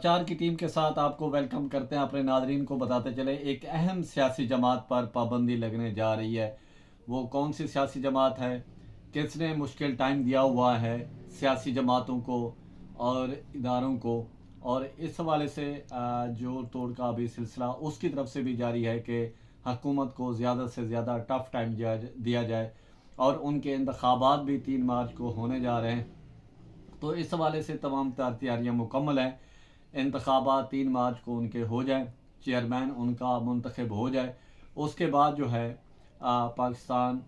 چار کی ٹیم کے ساتھ آپ کو ویلکم کرتے ہیں۔ اپنے ناظرین کو بتاتے چلے ایک اہم سیاسی جماعت پر پابندی لگنے جا رہی ہے۔ وہ کون سی سیاسی جماعت ہے، کس نے مشکل ٹائم دیا ہوا ہے سیاسی جماعتوں کو اور اداروں کو، اور اس حوالے سے جو توڑ کا ابھی سلسلہ اس کی طرف سے بھی جاری ہے کہ حکومت کو زیادہ سے زیادہ ٹف ٹائم دیا جائے، اور ان کے انتخابات بھی 3 مارچ کو ہونے جا رہے ہیں۔ تو اس حوالے سے تمام تیاریاں مکمل ہیں۔ انتخابات 3 مارچ کو ان کے ہو جائیں، چیئرمین ان کا منتخب ہو جائے، اس کے بعد جو ہے پاکستان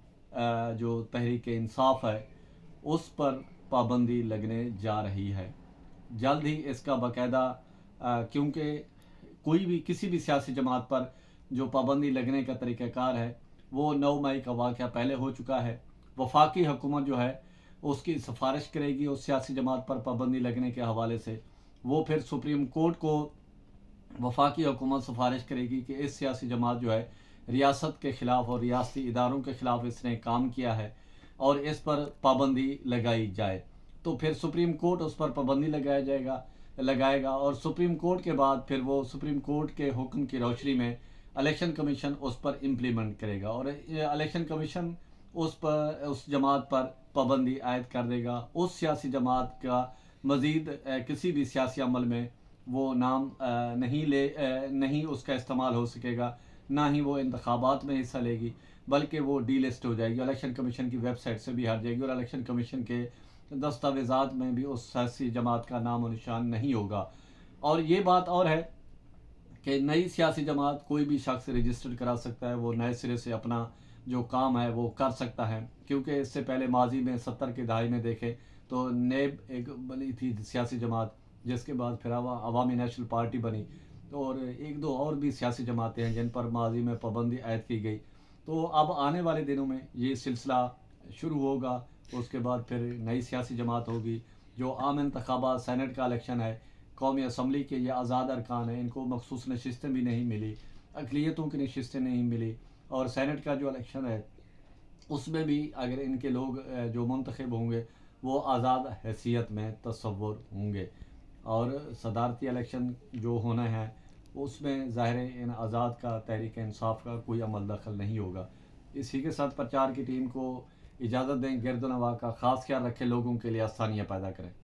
جو تحریک انصاف ہے اس پر پابندی لگنے جا رہی ہے جلد ہی۔ اس کا باقاعدہ کیونکہ کوئی بھی کسی بھی سیاسی جماعت پر جو پابندی لگنے کا طریقہ کار ہے وہ 9 مئی کا واقعہ پہلے ہو چکا ہے۔ وفاقی حکومت جو ہے اس کی سفارش کرے گی اس سیاسی جماعت پر پابندی لگنے کے حوالے سے، وہ پھر سپریم کورٹ کو وفاقی حکومت سفارش کرے گی کہ اس سیاسی جماعت جو ہے ریاست کے خلاف اور ریاستی اداروں کے خلاف اس نے کام کیا ہے اور اس پر پابندی لگائی جائے، تو پھر سپریم کورٹ اس پر پابندی لگائے گا، اور سپریم کورٹ کے بعد پھر وہ سپریم کورٹ کے حکم کی روشنی میں الیکشن کمیشن اس پر امپلیمنٹ کرے گا، اور الیکشن کمیشن اس جماعت پر پابندی عائد کر دے گا۔ اس سیاسی جماعت کا مزید کسی بھی سیاسی عمل میں وہ نام نہیں اس کا استعمال ہو سکے گا، نہ ہی وہ انتخابات میں حصہ لے گی، بلکہ وہ ڈی لسٹ ہو جائے گی، الیکشن کمیشن کی ویب سائٹ سے بھی ہٹ جائے گی، اور الیکشن کمیشن کے دستاویزات میں بھی اس سیاسی جماعت کا نام و نشان نہیں ہوگا۔ اور یہ بات اور ہے کہ نئی سیاسی جماعت کوئی بھی شخص رجسٹر کرا سکتا ہے، وہ نئے سرے سے اپنا جو کام ہے وہ کر سکتا ہے، کیونکہ اس سے پہلے ماضی میں 70 کی دہائی میں دیکھے تو نیب ایک بنی تھی سیاسی جماعت، جس کے بعد پھر عوامی نیشنل پارٹی بنی، اور ایک دو اور بھی سیاسی جماعتیں ہیں جن پر ماضی میں پابندی عائد کی گئی۔ تو اب آنے والے دنوں میں یہ سلسلہ شروع ہوگا، اس کے بعد پھر نئی سیاسی جماعت ہوگی۔ جو عام انتخابات سینٹ کا الیکشن ہے، قومی اسمبلی کے یہ آزاد ارکان ہیں، ان کو مخصوص نشستیں بھی نہیں ملی، اقلیتوں کی نشستیں نہیں ملی، اور سینٹ کا جو الیکشن ہے اس میں بھی اگر ان کے لوگ جو منتخب ہوں گے وہ آزاد حیثیت میں تصور ہوں گے، اور صدارتی الیکشن جو ہونا ہے اس میں ظاہر ان آزاد کا تحریک انصاف کا کوئی عمل دخل نہیں ہوگا۔ اسی کے ساتھ پرچار کی ٹیم کو اجازت دیں، گرد و نواح کا خاص خیال رکھیں، لوگوں کے لیے آسانیاں پیدا کریں۔